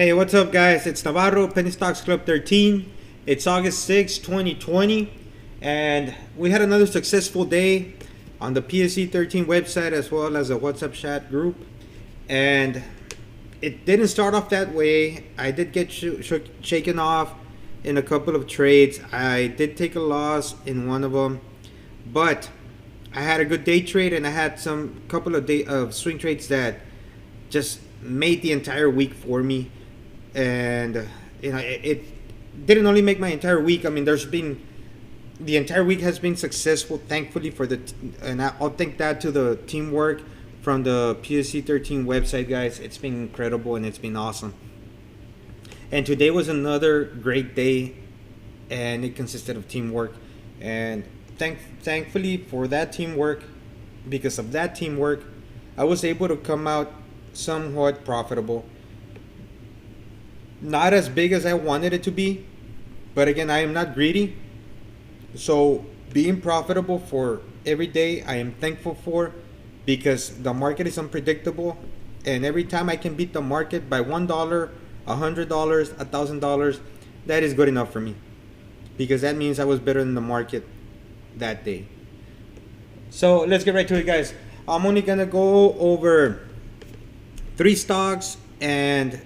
Hey, what's up, guys? It's Navarro, Penny Stocks Club 13. It's August 6, 2020, and we had another successful day on the PSC 13 website as well as a WhatsApp chat group. And it didn't start off that way. I did get shaken off in a couple of trades. I did take a loss in one of them, but I had a good day trade, and I had some couple of swing trades that just made the entire week for me. And it didn't only make my entire week. I mean, the entire week has been successful, thankfully, and I'll thank that to the teamwork from the PSC 13 website, guys. It's been incredible and it's been awesome. And today was another great day, and it consisted of teamwork. And thankfully for that teamwork, because of that teamwork, I was able to come out somewhat profitable. Not as big as I wanted it to be, but again, I am not greedy. So being profitable for every day, I am thankful for, because the market is unpredictable, and every time I can beat the market by $1, $100, $1,000, that is good enough for me, because that means I was better than the market that day. So let's get right to it, guys. I'm only gonna go over 3 stocks and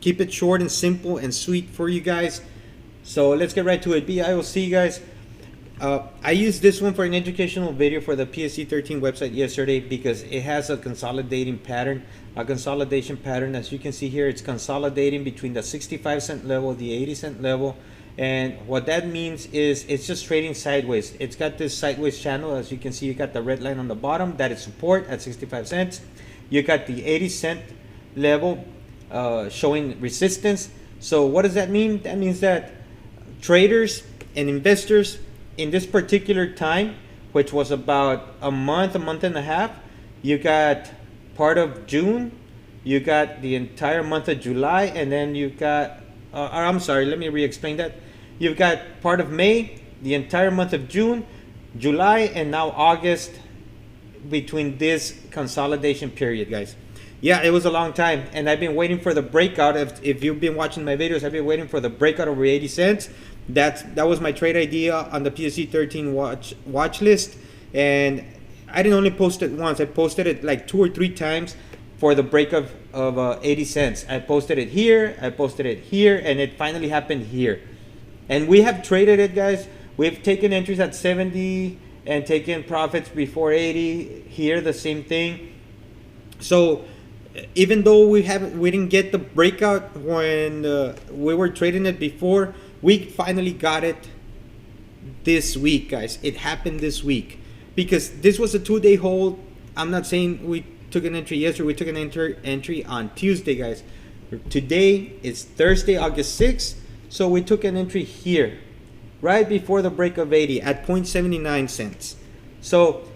keep it short and simple and sweet for you guys. So let's get right to it. BIOC, guys. I used this one for an educational video for the PSC 13 website yesterday because it has a consolidation pattern. As you can see here, it's consolidating between the 65-cent level, the 80-cent level. And what that means is it's just trading sideways. It's got this sideways channel. As you can see, you got the red line on the bottom. That is support at 65 cents. You got the 80-cent level showing resistance. So what does that mean? That means that traders and investors in this particular time, which was about a month and a half, you got part of June, you got the entire month of July, and then you got I'm sorry, let me re-explain that. You've got part of May, the entire month of June, July, and now August, between this consolidation period, guys. Yeah, it was a long time, and I've been waiting for the breakout. If you've been watching my videos, I've been waiting for the breakout over 80 cents. That was my trade idea on the PSC 13 watch list, and I didn't only post it once. I posted it like 2 or 3 times for the break of 80 cents. I posted it here, I posted it here, and it finally happened here. And we have traded it, guys. We've taken entries at 70 and taken profits before 80. Here, the same thing. So even though we didn't get the breakout when we were trading it before, we finally got it this week, guys. It happened this week because this was a 2-day hold. I'm not saying we took an entry yesterday. We took an entry on Tuesday, guys. Today is Thursday, August 6th. So we took an entry here right before the break of 80 at 0.79 cents. So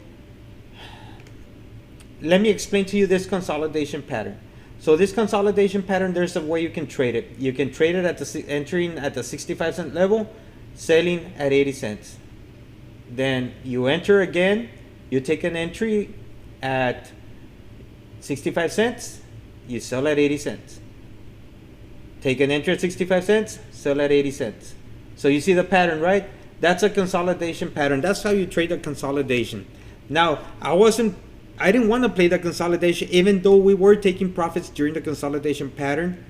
let me explain to you this consolidation pattern. So this consolidation pattern, there's a way you can trade it. You can trade it at entering at the 65-cent level, selling at 80 cents. Then you enter again, you take an entry at 65 cents, you sell at 80 cents. Take an entry at 65 cents, sell at 80 cents. So you see the pattern, right? That's a consolidation pattern. That's how you trade a consolidation. Now, I didn't want to play the consolidation, even though we were taking profits during the consolidation pattern.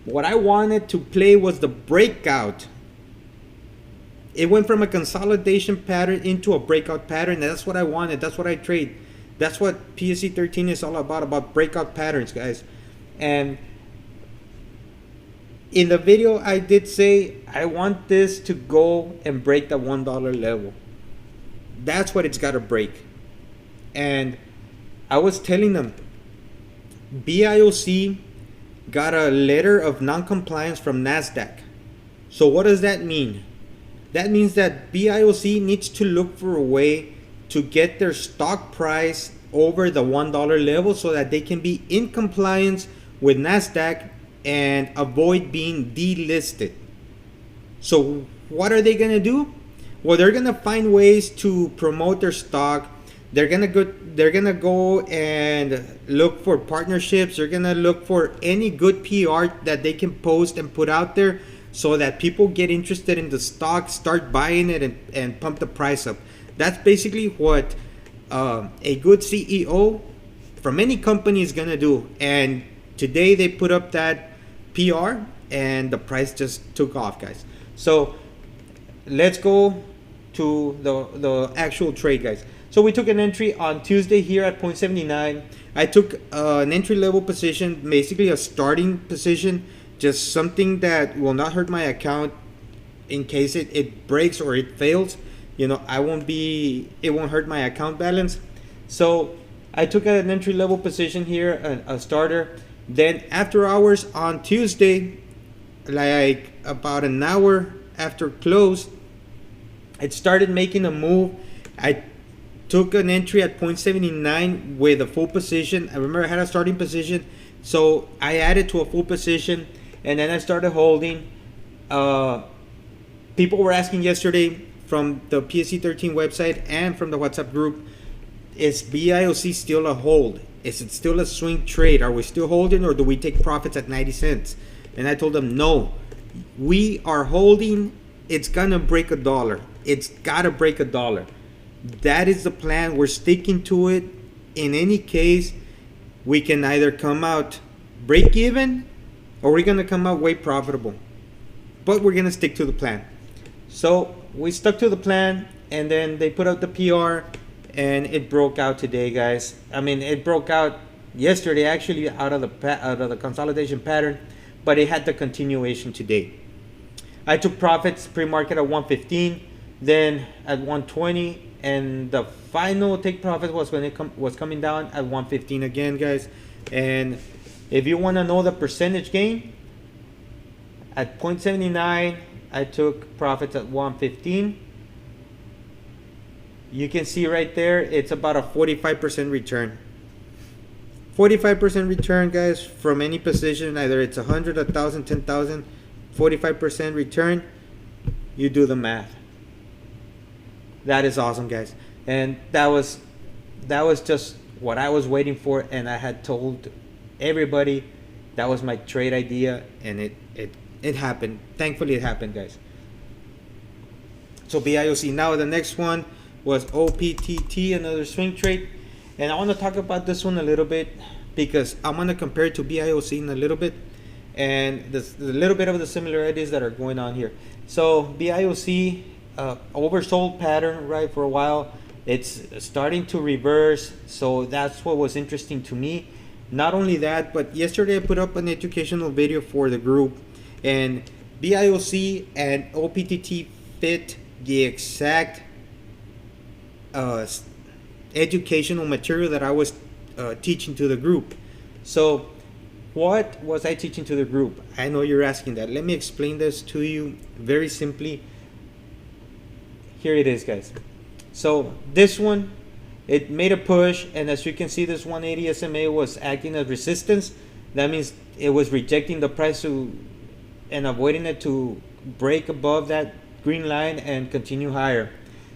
What I wanted to play was the breakout. It went from a consolidation pattern into a breakout pattern. That's what I wanted. That's what I trade. That's what PSC 13 is all about breakout patterns, guys. And in the video, I did say I want this to go and break the $1 level. That's what it's got to break. And I was telling them, BIOC got a letter of non-compliance from NASDAQ. So what does that mean? That means that BIOC needs to look for a way to get their stock price over the $1 level so that they can be in compliance with NASDAQ and avoid being delisted. So what are they going to do? Well, they're going to find ways to promote their stock They're gonna go and look for partnerships. They're gonna look for any good PR that they can post and put out there, so that people get interested in the stock, start buying it, and pump the price up. That's basically what a good CEO from any company is gonna do. And today they put up that PR, and the price just took off, guys. So let's go to the actual trade, guys. So we took an entry on Tuesday here at 0.79. I took an entry level position, basically a starting position, just something that will not hurt my account in case it breaks or it fails. You know, it won't hurt my account balance. So I took an entry level position here, a starter. Then after hours on Tuesday, like about an hour after close, it started making a move. I took an entry at 0.79 with a full position. I remember I had a starting position, so I added to a full position, and then I started holding. People were asking yesterday from the PSC 13 website and from the WhatsApp group, is BIOC still a hold? Is it still a swing trade? Are we still holding, or do we take profits at 90 cents? And I told them, no, we are holding. It's gonna break $1. It's gotta break $1. That is the plan. We're sticking to it. In any case, we can either come out break even, or we're gonna come out way profitable. But we're gonna stick to the plan. So we stuck to the plan, and then they put out the PR, and it broke out today, guys. I mean, it broke out yesterday, actually, out of the consolidation pattern, but it had the continuation today. I took profits pre-market at 115, then at 120, and the final take profit was when it was coming down at 115 again, guys. And if you want to know the percentage gain, at 0.79, I took profits at 115. You can see right there, it's about a 45% return. 45% return, guys, from any position, either it's 100, 1,000, 10,000, 45% return. You do the math. That is awesome, guys. And that was just what I was waiting for, and I had told everybody that was my trade idea, and it happened. Thankfully it happened, guys. So BIOC. Now the next one was OPTT, another swing trade. And I want to talk about this one a little bit, because I'm going to compare it to BIOC in a little bit, and the little bit of the similarities that are going on here. So BIOC, oversold pattern, right, for a while. It's starting to reverse, so that's what was interesting to me. Not only that, but yesterday I put up an educational video for the group, and BIOC and OPTT fit the exact educational material that I was teaching to the group. So what was I teaching to the group? I know you're asking that. Let me explain this to you very simply. Here it is, guys. So this one, it made a push, and as you can see, this 180 SMA was acting as resistance. That means it was rejecting the price and avoiding it to break above that green line and continue higher.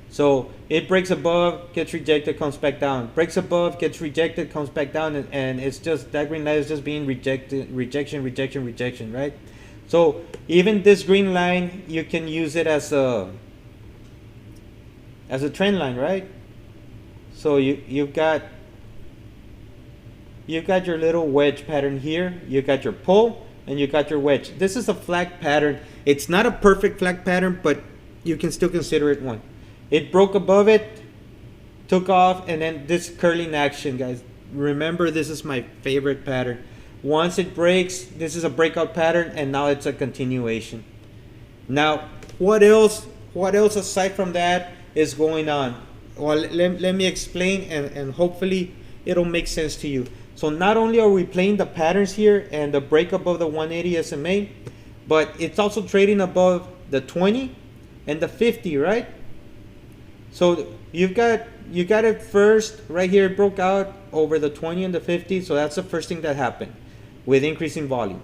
So it breaks above, gets rejected, comes back down. Breaks above, gets rejected, comes back down, and it's just, that green line is just being rejected, rejection, right? So even this green line, you can use it as a trend line, right? So you've got your little wedge pattern here. You got your pull, and you got your wedge. This is a flag pattern. It's not a perfect flag pattern, but you can still consider it one. It broke above it, took off, and then this curling action, guys. Remember, this is my favorite pattern. Once it breaks, this is a breakout pattern, and now it's a continuation. Now, what else aside from that is going on? Well, let me explain, and hopefully it'll make sense to you. So not only are we playing the patterns here and the break above the 180 SMA, but it's also trading above the 20 and the 50, right? So you got it first right here. It broke out over the 20 and the 50, so that's the first thing that happened with increasing volume.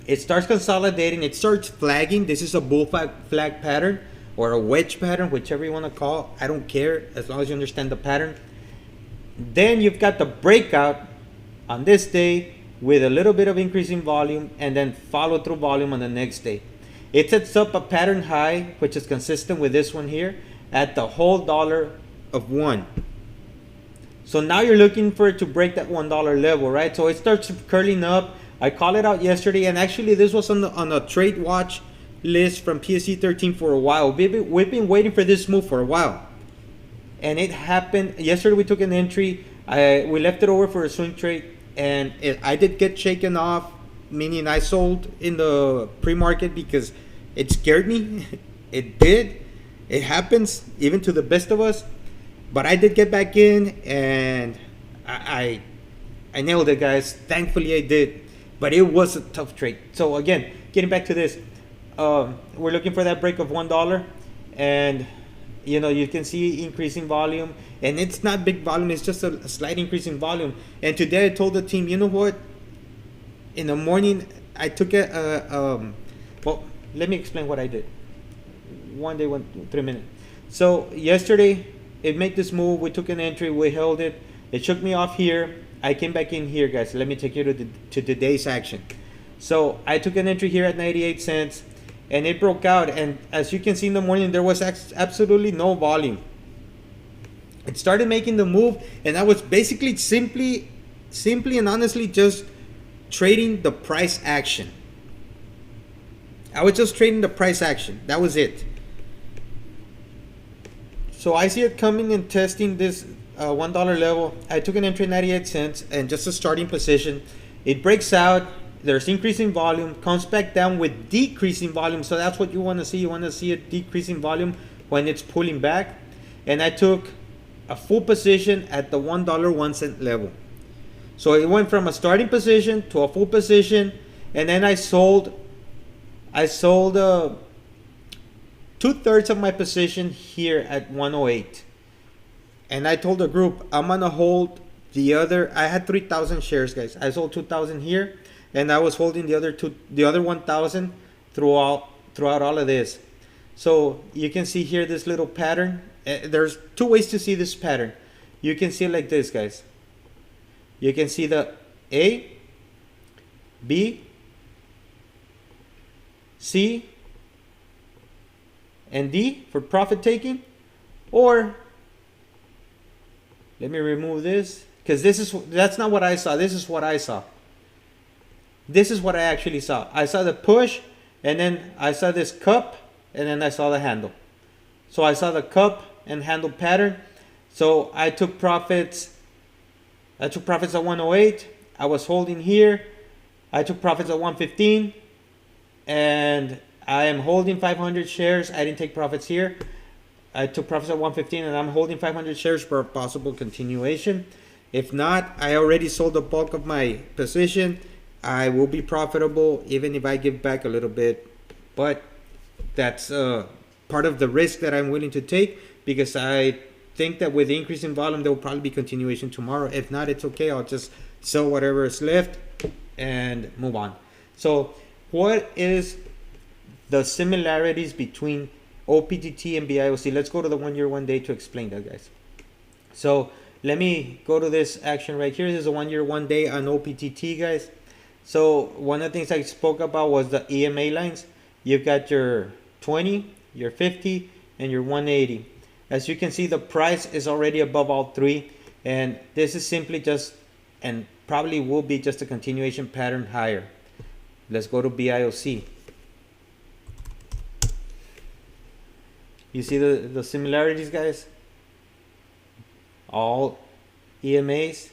It starts consolidating, it starts flagging. This is a bull flag pattern. or a wedge pattern, whichever you want to call it. I don't care as long as you understand the pattern. Then you've got the breakout on this day with a little bit of increasing volume, and then follow through volume on the next day. It sets up a pattern high, which is consistent with this one here, at the whole dollar of one. So now you're looking for it to break that $1 level, right? So it starts curling up. I called it out yesterday, and actually this was on a trade watch list from PSE 13 for a while. We've been waiting for this move for a while, and it happened yesterday. We took an entry. We left it over for a swing trade, and I did get shaken off, meaning I sold in the pre-market because it scared me. It did. It happens even to the best of us. But I did get back in, and I nailed it, guys. Thankfully I did. But it was a tough trade. So again, getting back to this, we're looking for that break of $1, and you can see increasing volume, and it's not big volume, it's just a slight increase in volume. And today I told the team, you know what, in the morning I took it, well, let me explain what I did. 3 minutes. So yesterday it made this move, we took an entry, we held it, it shook me off here, I came back in here, guys. Let me take you to today's action. So I took an entry here at 98 cents, and it broke out, and as you can see in the morning, there was absolutely no volume. It started making the move, and I was basically simply and honestly just trading the price action. I was just trading the price action. That was it. So I see it coming and testing this $1 level. I took an entry at 98 cents and just a starting position. It breaks out. There's increasing volume, comes back down with decreasing volume. So that's what you want to see. You want to see a decreasing volume when it's pulling back. And I took a full position at the $1 1 cent level. So it went from a starting position to a full position, and then I sold 2/3 of my position here at 108. And I told the group, I'm gonna hold the other. I had 3,000 shares, guys. I sold 2,000 here, and I was holding the other 1,000 throughout all of this. So you can see here this little pattern. There's two ways to see this pattern. You can see it like this, guys. You can see the A, B, C, and D for profit taking. Or let me remove this, because that's not what I saw. This is what I saw. This is what I actually saw. I saw the push, and then I saw this cup, and then I saw the handle. So I saw the cup and handle pattern. So I took profits. I took profits at 108. I was holding here. I took profits at 115, and I am holding 500 shares. I didn't take profits here. I took profits at 115, and I'm holding 500 shares for a possible continuation. If not, I already sold the bulk of my position. I will be profitable even if I give back a little bit, but that's part of the risk that I'm willing to take, because I think that with the increase in volume, there will probably be continuation tomorrow. If not, it's okay. I'll just sell whatever is left and move on. So what is the similarities between OPTT and BIOC? Let's go to the 1 year, 1 day to explain that, guys. So let me go to this action right here. This is a 1 year, 1 day on OPTT, guys. So one of the things I spoke about was the EMA lines. You've got your 20, your 50, and your 180. As you can see, the price is already above all three, and this is simply just, and probably will be just a continuation pattern higher. Let's go to BIOC. You see the similarities, guys? All EMAs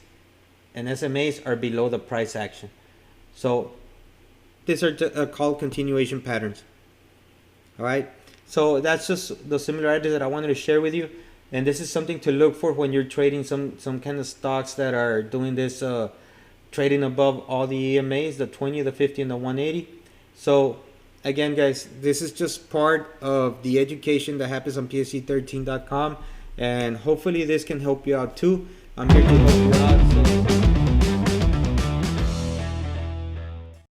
and SMAs are below the price action. So these are called continuation patterns. All right. So that's just the similarities that I wanted to share with you. And this is something to look for when you're trading some kind of stocks that are doing this trading above all the EMAs, the 20, the 50, and the 180. So again, guys, this is just part of the education that happens on PSE13.com, and hopefully this can help you out too. I'm here to help you out.